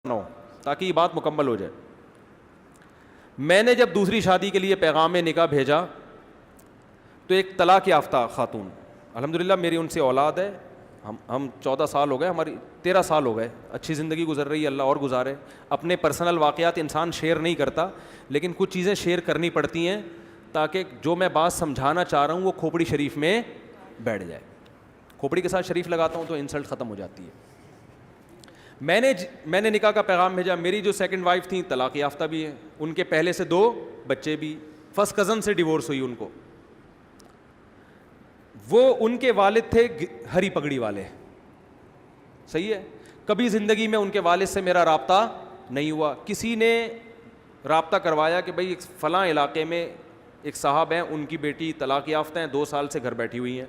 نہ ہو تاکہ یہ بات مکمل ہو جائے. میں نے جب دوسری شادی کے لیے پیغام نکاح بھیجا تو ایک طلاق یافتہ خاتون, الحمدللہ میری ان سے اولاد ہے, ہم 14 سال ہو گئے, ہماری 13 سال ہو گئے, اچھی زندگی گزر رہی ہے, اللہ اور گزارے. اپنے پرسنل واقعات انسان شیئر نہیں کرتا, لیکن کچھ چیزیں شیئر کرنی پڑتی ہیں تاکہ جو میں بات سمجھانا چاہ رہا ہوں وہ کھوپڑی شریف میں بیٹھ جائے. کھوپڑی کے ساتھ شریف لگاتا ہوں تو انسلٹ ختم ہو جاتی ہے. میں نے نکاح کا پیغام بھیجا. میری جو سیکنڈ وائف تھیں طلاق یافتہ بھی ہیں, ان کے پہلے سے 2 بچے بھی, فرسٹ کزن سے ڈیورس ہوئی ان کو. وہ ان کے والد تھے ہری پگڑی والے, صحیح ہے. کبھی زندگی میں ان کے والد سے میرا رابطہ نہیں ہوا. کسی نے رابطہ کروایا کہ بھائی فلاں علاقے میں ایک صاحب ہیں, ان کی بیٹی طلاق یافتہ ہیں, 2 سال سے گھر بیٹھی ہوئی ہیں,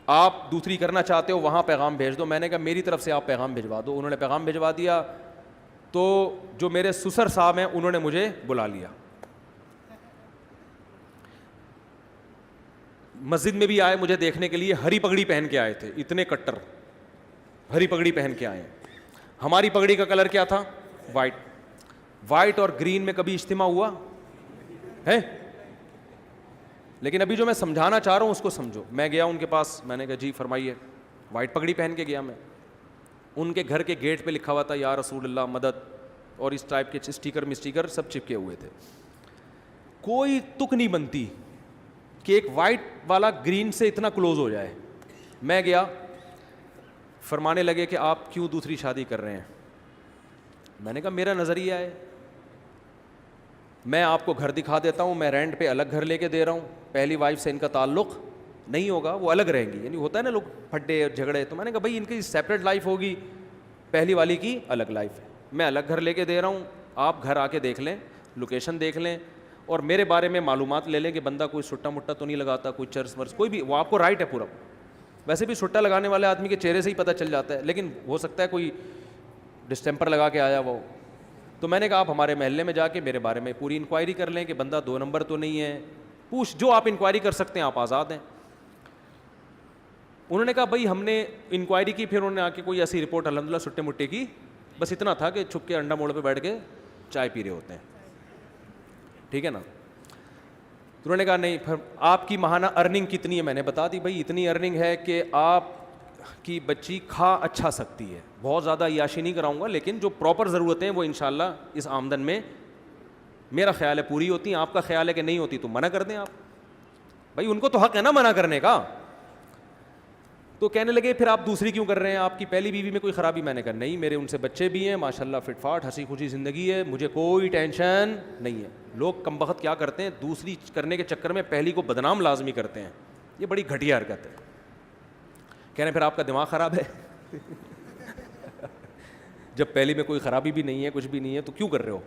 آپ دوسری کرنا چاہتے ہو, وہاں پیغام بھیج دو. میں نے کہا میری طرف سے آپ پیغام بھجوا دو. انہوں نے پیغام بھجوا دیا. تو جو میرے سسر صاحب ہیں انہوں نے مجھے بلا لیا, مسجد میں بھی آئے مجھے دیکھنے کے لیے, ہری پگڑی پہن کے آئے تھے, اتنے کٹر ہری پگڑی پہن کے آئے ہیں. ہماری پگڑی کا کلر کیا تھا؟ وائٹ اور گرین میں کبھی اجتماع ہوا ہے؟ لیکن ابھی جو میں سمجھانا چاہ رہا ہوں اس کو سمجھو. میں گیا ان کے پاس, میں نے کہا جی فرمائیے. وائٹ پگڑی پہن کے گیا میں. ان کے گھر کے گیٹ پہ لکھا ہوا تھا یا رسول اللہ مدد, اور اس ٹائپ کے اسٹیکر سب چپکے ہوئے تھے. کوئی تک نہیں بنتی کہ ایک وائٹ والا گرین سے اتنا کلوز ہو جائے. میں گیا, فرمانے لگے کہ آپ کیوں دوسری شادی کر رہے ہیں. میں نے کہا میرا نظریہ ہے, میں آپ کو گھر دکھا دیتا ہوں, میں رینٹ پہ الگ گھر لے کے دے رہا ہوں, پہلی وائف سے ان کا تعلق نہیں ہوگا, وہ الگ رہیں گی. یعنی ہوتا ہے نا لوگ پھڈے اور جھگڑے, تو میں نے کہا بھائی ان کی سیپریٹ لائف ہوگی, پہلی والی کی الگ لائف ہے. میں الگ گھر لے کے دے رہا ہوں, آپ گھر آ کے دیکھ لیں, لوکیشن دیکھ لیں, اور میرے بارے میں معلومات لے لیں کہ بندہ کوئی سٹا مٹا تو نہیں لگاتا, کوئی چرس ورس کوئی بھی, وہ آپ کو رائٹ ہے پورا. ویسے بھی سٹا لگانے والے آدمی کے چہرے سے ہی پتہ چل جاتا ہے, لیکن ہو سکتا ہے کوئی ڈسٹمپر لگا کے آیا وہ. تو میں نے کہا آپ ہمارے محلے میں جا کے میرے بارے میں پوری انکوائری کر لیں کہ بندہ 2 نمبر تو نہیں ہے, پوچھ جو آپ انکوائری کر سکتے ہیں, آپ آزاد ہیں. انہوں نے کہا بھائی ہم نے انکوائری کی, پھر انہوں نے آ کے کوئی ایسی رپورٹ الحمدللہ سٹے مٹے کی, بس اتنا تھا کہ چھپ کے انڈا موڑ پہ بیٹھ کے چائے پی رہے ہوتے ہیں, ٹھیک ہے نا. انہوں نے کہا نہیں, پھر آپ کی ماہانہ ارننگ کتنی ہے؟ میں نے بتا دی بھائی اتنی ارننگ ہے کہ آپ کی بچی کھا اچھا سکتی ہے, بہت زیادہ عیاشی نہیں کراؤں گا, لیکن جو پراپر ضرورتیں ہیں وہ انشاءاللہ اس آمدن میں میرا خیال ہے پوری ہوتی ہیں. آپ کا خیال ہے کہ نہیں ہوتی تو منع کر دیں آپ, بھائی ان کو تو حق ہے نا منع کرنے کا. تو کہنے لگے پھر آپ دوسری کیوں کر رہے ہیں, آپ کی پہلی بیوی میں کوئی خرابی؟ میں نے کہا نہیں, میرے ان سے بچے بھی ہیں ماشاءاللہ, فٹ فاٹ ہنسی خوشی زندگی ہے, مجھے کوئی ٹینشن نہیں ہے. لوگ کم بخت کیا کرتے ہیں, دوسری کرنے کے چکر میں پہلی کو بدنام لازمی کرتے ہیں, یہ بڑی گھٹیا حرکت ہے. کہہ رہے ہیں پھر آپ کا دماغ خراب ہے جب پہلی میں کوئی خرابی بھی نہیں ہے, کچھ بھی نہیں ہے, تو کیوں کر رہے ہو؟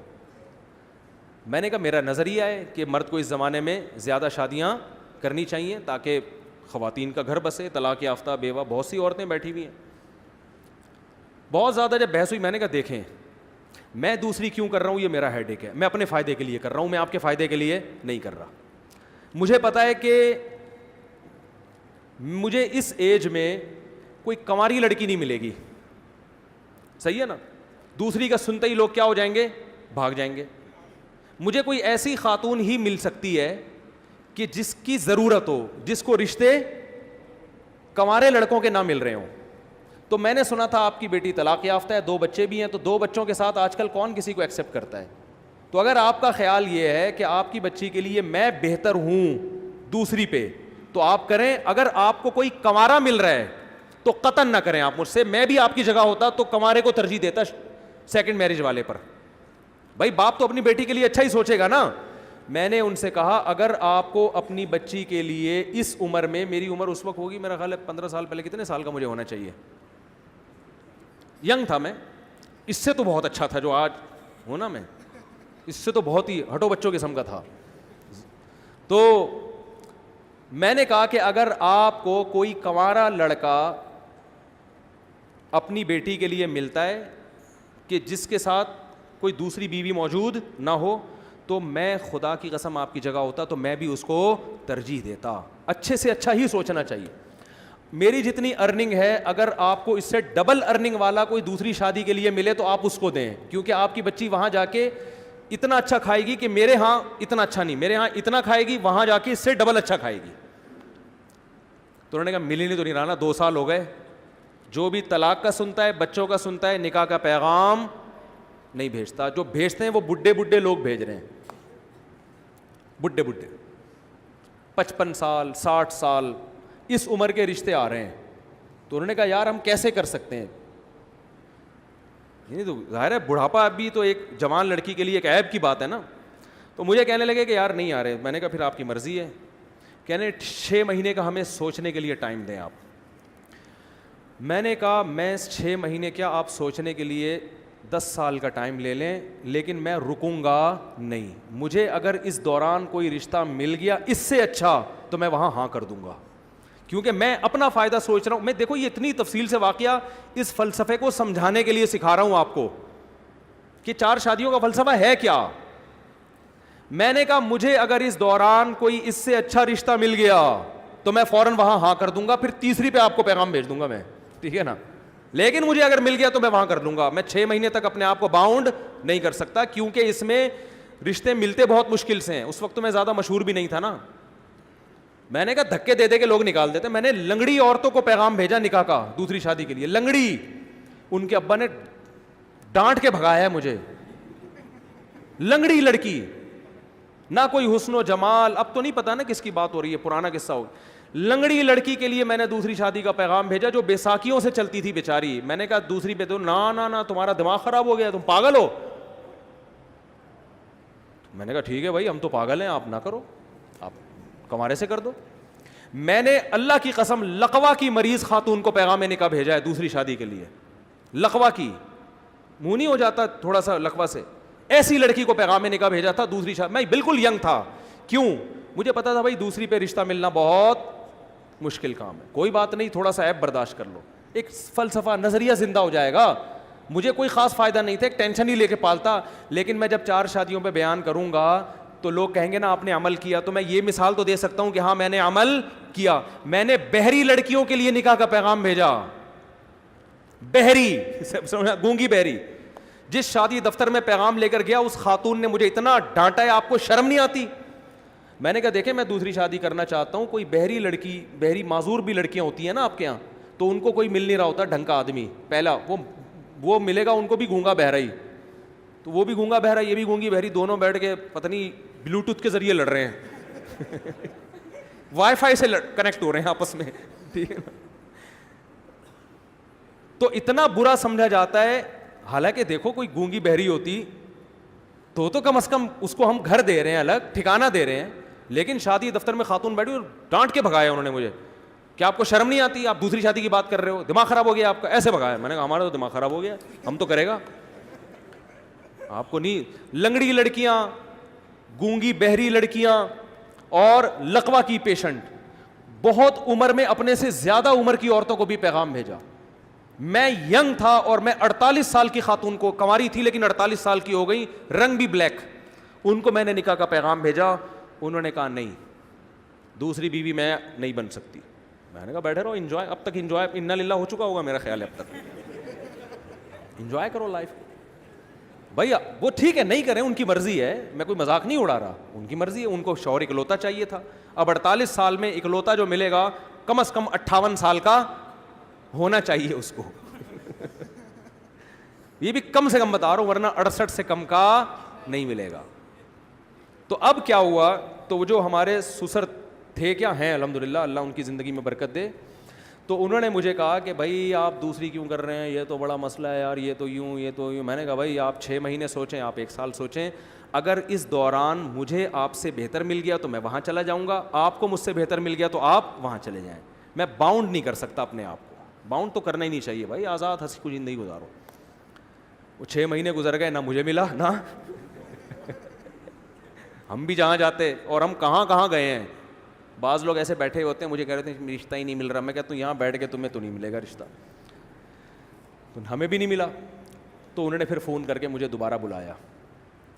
میں نے کہا میرا نظریہ ہے کہ مرد کو اس زمانے میں زیادہ شادیاں کرنی چاہیے تاکہ خواتین کا گھر بسے. طلاق یافتہ بیوہ بہت سی عورتیں بیٹھی ہوئی ہیں. بہت زیادہ جب بحث ہوئی, میں نے کہا دیکھیں میں دوسری کیوں کر رہا ہوں, یہ میرا ہیڈ ایک ہے, میں اپنے فائدے کے لیے کر رہا ہوں, میں آپ کے فائدے کے لیے نہیں کر رہا. مجھے پتا ہے کہ مجھے اس ایج میں کوئی کنواری لڑکی نہیں ملے گی, صحیح ہے نا. دوسری کا سنتے ہی لوگ کیا ہو جائیں گے, بھاگ جائیں گے. مجھے کوئی ایسی خاتون ہی مل سکتی ہے کہ جس کی ضرورت ہو, جس کو رشتے کنوارے لڑکوں کے نہ مل رہے ہوں. تو میں نے سنا تھا آپ کی بیٹی طلاق یافتہ ہے, 2 بچے بھی ہیں, تو 2 بچوں کے ساتھ آج کل کون کسی کو ایکسیپٹ کرتا ہے. تو اگر آپ کا خیال یہ ہے کہ آپ کی بچی کے لیے میں بہتر ہوں دوسری پہ, تو آپ کریں. اگر آپ کو کوئی کنوارا مل رہا ہے تو قطعاً نہ کریں آپ مجھ سے. میں بھی آپ کی جگہ ہوتا تو کنوارے کو ترجیح دیتا سیکنڈ میرج والے پر. بھائی باپ تو اپنی بیٹی کے لیے اچھا ہی سوچے گا نا. میں نے ان سے کہا اگر آپ کو اپنی بچی کے لیے اس عمر میں, میری عمر اس وقت ہوگی میرا خیال ہے 15 سال پہلے, کتنے سال کا مجھے ہونا چاہیے, ینگ تھا میں, اس سے تو بہت اچھا تھا جو آج ہوں نا میں, اس سے تو بہت ہی ہٹو بچوں قسم کا تھا. تو میں نے کہا کہ اگر آپ کو کوئی کنوارا لڑکا اپنی بیٹی کے لیے ملتا ہے کہ جس کے ساتھ کوئی دوسری بیوی موجود نہ ہو, تو میں خدا کی قسم آپ کی جگہ ہوتا تو میں بھی اس کو ترجیح دیتا. اچھے سے اچھا ہی سوچنا چاہیے. میری جتنی ارننگ ہے اگر آپ کو اس سے ڈبل ارننگ والا کوئی دوسری شادی کے لیے ملے تو آپ اس کو دیں, کیونکہ آپ کی بچی وہاں جا کے اتنا اچھا کھائے گی کہ میرے ہاں اتنا اچھا نہیں, میرے ہاں اتنا کھائے گی, وہاں جا کے اس سے ڈبل اچھا کھائے گی. تو انہوں نے کہا مل ہی نہیں تو نہیں رہا نا, 2 سال ہو گئے. جو بھی طلاق کا سنتا ہے, بچوں کا سنتا ہے, نکاح کا پیغام نہیں بھیجتا. جو بھیجتے ہیں وہ بڈھے لوگ بھیج رہے ہیں, بڈھے 55 سال 60 سال اس عمر کے رشتے آ رہے ہیں. تو انہوں نے کہا یار ہم کیسے کر سکتے ہیں, نہیں تو ظاہر ہے بڑھاپا بھی تو ایک جوان لڑکی کے لیے ایک عیب کی بات ہے نا. تو مجھے کہنے لگے کہ یار نہیں آ رہے. میں نے کہا پھر آپ کی مرضی ہے. کہنے 6 مہینے کا ہمیں سوچنے کے لیے ٹائم دیں آپ. میں نے کہا میں 6 مہینے کیا, آپ سوچنے کے لیے 10 سال کا ٹائم لے لیں, لیکن میں رکوں گا نہیں. مجھے اگر اس دوران کوئی رشتہ مل گیا اس سے اچھا تو میں وہاں ہاں کر دوں گا, کیونکہ میں اپنا فائدہ سوچ رہا ہوں. میں دیکھو یہ اتنی تفصیل سے واقعہ اس فلسفے کو سمجھانے کے لیے سکھا رہا ہوں آپ کو کہ 4 شادیوں کا فلسفہ ہے کیا. میں نے کہا مجھے اگر اس دوران کوئی اس سے اچھا رشتہ مل گیا تو میں فوراً وہاں ہاں کر دوں گا, پھر تیسری پہ آپ کو پیغام بھیج دوں گا میں, ٹھیک ہے نا. لیکن مجھے اگر مل گیا تو میں وہاں کر لوں گا. میں 6 مہینے تک اپنے آپ کو باؤنڈ نہیں کر سکتا, کیونکہ اس میں رشتے ملتے بہت مشکل سے ہیں. اس وقت تو میں زیادہ مشہور بھی نہیں تھا نا. میں نے کہا دھکے دے دے کے لوگ نکال دیتے. میں نے لنگڑی عورتوں کو پیغام بھیجا نکاح کا دوسری شادی کے لیے, لنگڑی. ان کے ابا نے ڈانٹ کے بھگایا ہے مجھے. لنگڑی لڑکی, نہ کوئی حسن و جمال, اب تو نہیں پتا نا کس کی بات ہو رہی ہے, پرانا قصہ ہو. لنگڑی لڑکی کے لیے میں نے دوسری شادی کا پیغام بھیجا جو بیساکھیوں سے چلتی تھی بیچاری. میں نے کہا دوسری پہ تو نا تمہارا دماغ خراب ہو گیا, تم پاگل ہو. میں نے کہا ٹھیک ہے بھائی ہم تو پاگل ہیں, آپ نہ کرو, آپ کمارے سے کر دو. میں نے اللہ کی قسم لقوا کی مریض خاتون کو پیغام نکاح بھیجا ہے دوسری شادی کے لیے. لقوا کی, منہ نہیں ہو جاتا تھوڑا سا لقوا سے, ایسی لڑکی کو پیغام نکاح بھیجا تھا دوسری شادی. میں بالکل ینگ تھا. کیوں؟ مجھے پتا تھا بھائی دوسری پہ رشتہ ملنا بہت مشکل کام ہے. کوئی بات نہیں, تھوڑا سا عیب برداشت کر لو, ایک فلسفہ نظریہ زندہ ہو جائے گا. مجھے کوئی خاص فائدہ نہیں تھا, ایک ٹینشن ہی لے کے پالتا. لیکن میں جب 4 شادیوں پہ بیان کروں گا تو لوگ کہیں گے نا آپ نے عمل کیا, تو میں یہ مثال تو دے سکتا ہوں کہ ہاں میں نے عمل کیا. میں نے بہری لڑکیوں کے لیے نکاح کا پیغام بھیجا. بہری, سمجھا, گونگی بہری. جس شادی دفتر میں پیغام لے کر گیا اس خاتون نے مجھے اتنا ڈانٹا ہے, آپ کو شرم نہیں آتی. میں نے کہا دیکھیں میں دوسری شادی کرنا چاہتا ہوں, کوئی بہری لڑکی, بہری معذور بھی لڑکیاں ہوتی ہیں نا آپ کے یہاں, تو ان کو کوئی مل نہیں رہا ہوتا ڈھنگ کا آدمی. پہلا وہ ملے گا ان کو بھی گونگا بہرا ہی, تو وہ بھی گونگا بہرا, یہ بھی گونگی بہری, دونوں بیٹھ کے پتہ نہیں بلوٹوتھ کے ذریعے لڑ رہے ہیں, وائی فائی سے کنیکٹ ہو رہے ہیں آپس میں, ٹھیک ہے نا. تو اتنا برا سمجھا جاتا ہے. حالانکہ دیکھو کوئی گونگی بہری ہوتی تو کم از کم اس کو ہم گھر دے رہے ہیں, الگ ٹھکانہ دے رہے ہیں. لیکن شادی دفتر میں خاتون بیٹھی اور ڈانٹ کے بھگایا انہوں نے مجھے. کیا آپ کو شرم نہیں آتی, آپ دوسری شادی کی بات کر رہے ہو, دماغ خراب ہو گیا آپ کا, ایسے بھگایا. میں نے کہا ہمارا تو دماغ خراب ہو گیا, ہم تو کرے گا, آپ کو نہیں. لنگڑی لڑکیاں, گونگی بہری لڑکیاں اور لقوا کی پیشنٹ, بہت عمر میں اپنے سے زیادہ عمر کی عورتوں کو بھی پیغام بھیجا. میں ینگ تھا اور میں 48 سال کی خاتون کو, کنواری تھی لیکن 48 سال کی ہو گئی, رنگ بھی بلیک, ان کو میں نے نکاح کا پیغام بھیجا. انہوں نے کہا نہیں, دوسری بیوی میں نہیں بن سکتی. میں نے کہا بیٹھے رہو, انجوائے, اب تک انجوائے انا للہ ہو چکا ہوگا میرا خیال ہے, اب تک انجوائے کرو لائف. بھائی وہ ٹھیک ہے نہیں کریں, ان کی مرضی ہے, میں کوئی مذاق نہیں اڑا رہا, ان کی مرضی ہے. ان کو شوہر اکلوتا چاہیے تھا. اب 48 سال میں اکلوتا جو ملے گا کم از کم 58 سال کا ہونا چاہیے اس کو. یہ بھی کم سے کم بتا رہا ہوں, ورنہ 68 سے کم کا نہیں ملے گا. تو اب کیا ہوا, تو جو ہمارے سسر تھے, کیا ہیں الحمدللہ, اللہ ان کی زندگی میں برکت دے, تو انہوں نے مجھے کہا کہ بھائی آپ دوسری کیوں کر رہے ہیں, یہ تو بڑا مسئلہ ہے یار, یہ تو یوں, یہ تو یوں. میں نے کہا بھائی آپ 6 مہینے سوچیں, آپ 1 سال سوچیں. اگر اس دوران مجھے آپ سے بہتر مل گیا تو میں وہاں چلا جاؤں گا, آپ کو مجھ سے بہتر مل گیا تو آپ وہاں چلے جائیں. میں باؤنڈ نہیں کر سکتا اپنے آپ کو, باؤنڈ تو کرنا ہی نہیں چاہیے بھائی, آزاد ہنسی خوشی زندگی گزارو. وہ 6 مہینے گزر گئے, نہ مجھے ملا نہ ہم بھی جہاں جاتے, اور ہم کہاں کہاں گئے ہیں. بعض لوگ ایسے بیٹھے ہوتے ہیں, مجھے کہہ رہے تھے رشتہ ہی نہیں مل رہا. میں کہتا ہوں یہاں بیٹھ کے تمہیں تو نہیں ملے گا رشتہ, تو ہمیں بھی نہیں ملا. تو انہوں نے پھر فون کر کے مجھے دوبارہ بلایا.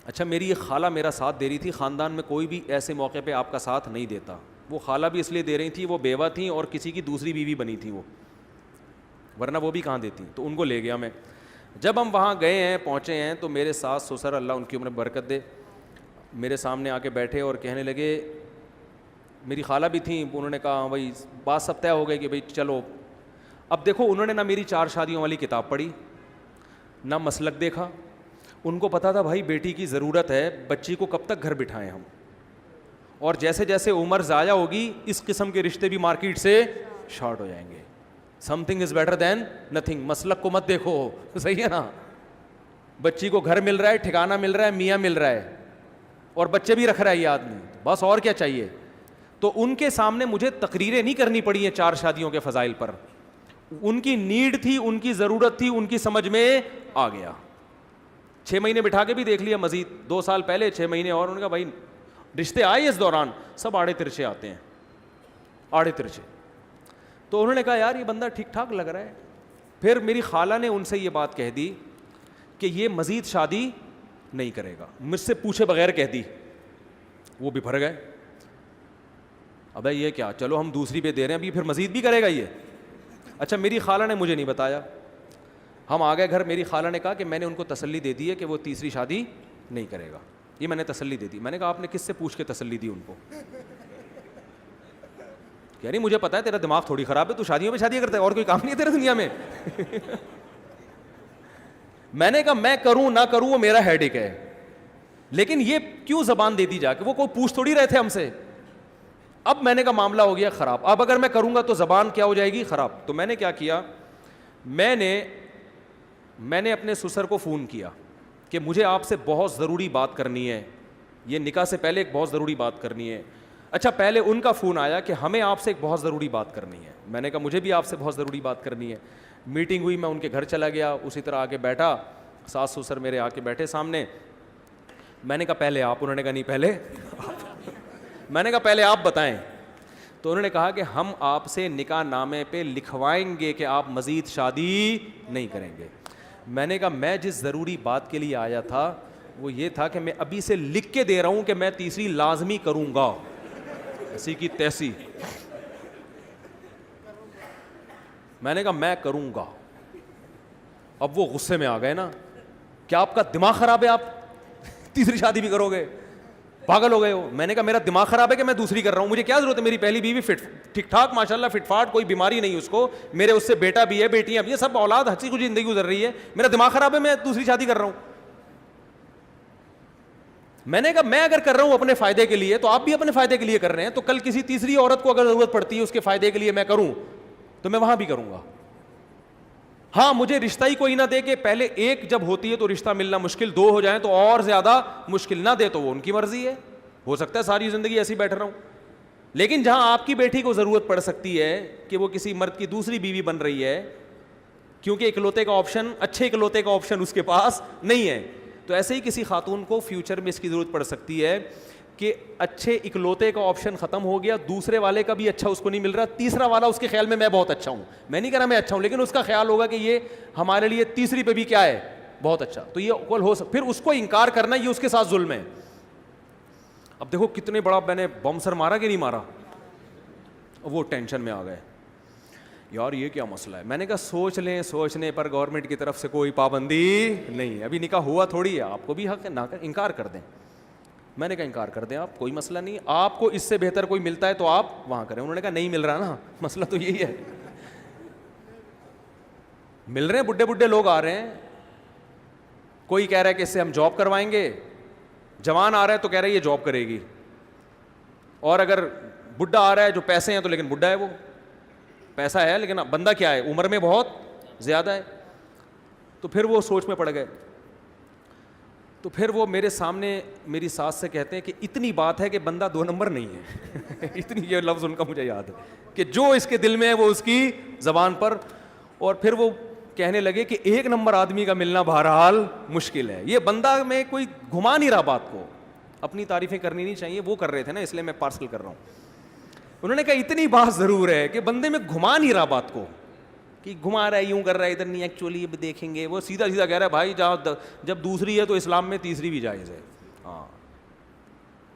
اچھا میری یہ خالہ میرا ساتھ دے رہی تھی, خاندان میں کوئی بھی ایسے موقع پہ آپ کا ساتھ نہیں دیتا, وہ خالہ بھی اس لیے دے رہی تھی وہ بیوہ تھیں اور کسی کی دوسری بیوی بنی تھی وہ, ورنہ وہ بھی کہاں دیتی, تو ان کو لے گیا میں. جب ہم وہاں گئے ہیں پہنچے ہیں تو میرے ساس سسر اللہ ان کی عمر برکت دے میرے سامنے آ کے بیٹھے اور کہنے لگے, میری خالہ بھی تھیں, انہوں نے کہا بھائی بات سب طے ہو گئی کہ بھائی چلو. اب دیکھو انہوں نے نہ میری 4 شادیوں والی کتاب پڑھی نہ مسلک دیکھا, ان کو پتا تھا بھائی بیٹی کی ضرورت ہے, بچی کو کب تک گھر بٹھائیں ہم, اور جیسے جیسے عمر ضائع ہوگی اس قسم کے رشتے بھی مارکیٹ سے شارٹ ہو جائیں گے. Some thing is better than nothing. مسلک کو مت دیکھو, صحیح ہے نا, بچی کو گھر مل رہا ہے, ٹھکانہ مل رہا ہے, میاں مل رہا ہے, اور بچے بھی رکھ رہا ہے یہ آدمی, بس اور کیا چاہیے. تو ان کے سامنے مجھے تقریریں نہیں کرنی پڑی ہیں 4 شادیوں کے فضائل پر, ان کی نیڈ تھی, ان کی ضرورت تھی, ان کی سمجھ میں آ گیا. 6 مہینے بٹھا کے بھی دیکھ لیا, مزید 2 سال پہلے 6 مہینے اور, انہوں نے کہا بھائی رشتے آئے اس دوران سب آڑے ترچے آتے ہیں, آڑے ترچے. تو انہوں نے کہا یار یہ بندہ ٹھیک ٹھاک لگ رہا ہے. پھر میری خالہ نے ان سے یہ بات کہہ دی کہ یہ مزید شادی نہیں کرے گا, مجھ سے پوچھے بغیر کہہ دی. وہ بھی بھر گئے, ابے یہ کیا, چلو ہم دوسری پہ دے رہے ہیں, ابھی پھر مزید بھی کرے گا یہ. اچھا میری خالہ نے مجھے نہیں بتایا, ہم آ گئے گھر, میری خالہ نے کہا کہ میں نے ان کو تسلی دے دی ہے کہ وہ تیسری شادی نہیں کرے گا, یہ میں نے تسلی دے دی. میں نے کہا آپ نے کس سے پوچھ کے تسلی دی ان کو؟ کہہ رہی مجھے پتا ہے تیرا دماغ تھوڑی خراب ہے, تو شادیوں پہ شادیاں کرتا ہے, اور کوئی کام نہیں ہے تیرے دنیا میں. میں نے کہا میں کروں نہ کروں وہ میرا ہیڈ ایک ہے, لیکن یہ کیوں زبان دے دی جا کے, وہ کوئی پوچھ تھوڑی رہے تھے ہم سے. اب میں نے کہا معاملہ ہو گیا خراب, اب اگر میں کروں گا تو زبان کیا ہو جائے گی خراب. تو میں نے کیا کیا, میں نے اپنے سسر کو فون کیا کہ مجھے آپ سے بہت ضروری بات کرنی ہے, یہ نکاح سے پہلے ایک بہت ضروری بات کرنی ہے. اچھا پہلے ان کا فون آیا کہ ہمیں آپ سے ایک بہت ضروری بات کرنی ہے. میں نے کہا مجھے بھی آپ سے بہت ضروری بات کرنی ہے. میٹنگ ہوئی, میں ان کے گھر چلا گیا, اسی طرح آ کے بیٹھا, ساس سسر میرے آ کے بیٹھے سامنے. میں نے کہا پہلے آپ, انہوں نے کہا نہیں پہلے میں نے کہا پہلے آپ بتائیں. تو انہوں نے کہا کہ ہم آپ سے نکاح نامے پہ لکھوائیں گے کہ آپ مزید شادی نہیں کریں گے. میں نے کہا میں جس ضروری بات کے لیے آیا تھا وہ یہ تھا کہ میں ابھی سے لکھ کے دے رہا ہوں کہ میں تیسری لازمی کروں گا, ایسی کی تیسی. میں نے کہا میں کروں گا. اب وہ غصے میں آ گئے نا, کیا آپ کا دماغ خراب ہے, آپ تیسری شادی بھی کرو گے, پاگل ہو گئے ہو. میں نے کہا میرا دماغ خراب ہے کہ میں دوسری کر رہا ہوں, مجھے کیا ضرورت ہے, میری پہلی بیوی فٹ ٹھیک ٹھاک ماشاءاللہ فٹ فاٹ, کوئی بیماری نہیں اس کو, میرے اس سے بیٹا بھی ہے, بیٹیاں بھی ہیں, سب اولاد ہنسی خوشی زندگی گزر رہی ہے. میرا دماغ خراب ہے, میں دوسری شادی کر رہا ہوں. میں نے کہا میں اگر کر رہا ہوں اپنے فائدے کے لیے تو آپ بھی اپنے فائدے کے لیے کر رہے ہیں, تو کل کسی تیسری عورت کو اگر ضرورت پڑتی ہے اس کے فائدے کے لیے میں کروں تو میں وہاں بھی کروں گا. ہاں مجھے رشتہ ہی کوئی نہ دے کہ پہلے ایک جب ہوتی ہے تو رشتہ ملنا مشکل, 2 ہو جائیں تو اور زیادہ مشکل, نہ دے تو وہ ان کی مرضی ہے, ہو سکتا ہے ساری زندگی ایسی بیٹھ رہا ہوں. لیکن جہاں آپ کی بیٹی کو ضرورت پڑ سکتی ہے کہ وہ کسی مرد کی دوسری بیوی بن رہی ہے کیونکہ اکلوتے کا آپشن, اچھے اکلوتے کا آپشن اس کے پاس نہیں ہے, تو ایسے ہی کسی خاتون کو فیوچر میں اس کی ضرورت پڑ سکتی ہے کہ اچھے اکلوتے کا آپشن ختم ہو گیا, دوسرے والے کا بھی اچھا اس کو نہیں مل رہا, تیسرا والا اس کے خیال میں بہت اچھا ہوں, میں نہیں کہہ رہا میں اچھا ہوں, لیکن اس کا خیال ہوگا کہ یہ ہمارے لیے تیسری پہ بھی کیا ہے بہت اچھا, تو یہ اکول ہو سکتا, پھر اس کو انکار کرنا یہ اس کے ساتھ ظلم ہے. اب دیکھو کتنے بڑا میں نے بم سر مارا کہ نہیں مارا, وہ ٹینشن میں آ گئے یار یہ کیا مسئلہ ہے. میں نے کہا سوچنے پر گورنمنٹ کی طرف سے کوئی پابندی نہیں ہے, ابھی نکاح ہوا تھوڑی ہے, آپ کو بھی حق ہے نہ انکار کر دیں. میں نے کہا انکار کر دیں آپ, کوئی مسئلہ نہیں, آپ کو اس سے بہتر کوئی ملتا ہے تو آپ وہاں کریں. انہوں نے کہا نہیں مل رہا نا, مسئلہ تو یہی ہے, مل رہے ہیں بڈھے بڈھے لوگ آ رہے ہیں, کوئی کہہ رہا ہے کہ اس سے ہم جاب کروائیں گے, جوان آ رہا ہے تو کہہ رہا ہے یہ جاب کرے گی, اور اگر بڈھا آ رہا ہے جو پیسے ہیں تو لیکن بڈھا ہے, وہ پیسہ ہے لیکن بندہ کیا ہے عمر میں بہت زیادہ ہے. تو پھر وہ سوچ میں پڑ گئے. تو پھر وہ میرے سامنے میری ساس سے کہتے ہیں کہ اتنی بات ہے کہ بندہ 2 نمبر نہیں ہے اتنی, یہ لفظ ان کا مجھے یاد ہے کہ جو اس کے دل میں ہے وہ اس کی زبان پر. اور پھر وہ کہنے لگے کہ 1 نمبر آدمی کا ملنا بہرحال مشکل ہے, یہ بندہ میں کوئی گھما نہیں رہا بات کو, اپنی تعریفیں کرنی نہیں چاہیے, وہ کر رہے تھے نا اس لیے میں پارسل کر رہا ہوں. انہوں نے کہا اتنی بات ضرور ہے کہ بندے میں گھما نہیں رہا بات کو, کہ گھما رہا ہے یوں کر رہا ہے ادھر نہیں, ایکچولی اب دیکھیں گے, وہ سیدھا کہہ رہا ہے بھائی جب دوسری ہے تو اسلام میں تیسری بھی جائز ہے. ہاں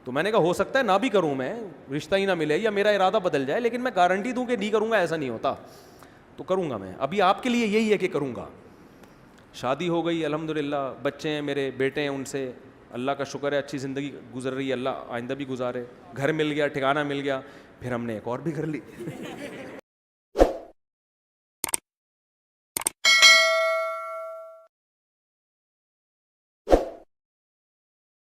تو میں نے کہا ہو سکتا ہے نہ بھی کروں میں, رشتہ ہی نہ ملے یا میرا ارادہ بدل جائے, لیکن میں گارنٹی دوں کہ نہیں کروں گا ایسا نہیں ہوتا. تو کروں گا میں. ابھی آپ کے لیے یہی ہے کہ کروں گا. شادی ہو گئی الحمدللہ, بچے ہیں میرے, بیٹے ہیں, ان سے اللہ کا شکر ہے اچھی زندگی گزر رہی ہے, اللہ آئندہ بھی گزارے. گھر مل گیا, ٹھکانہ مل گیا, پھر ہم نے ایک اور بھی گھر لی.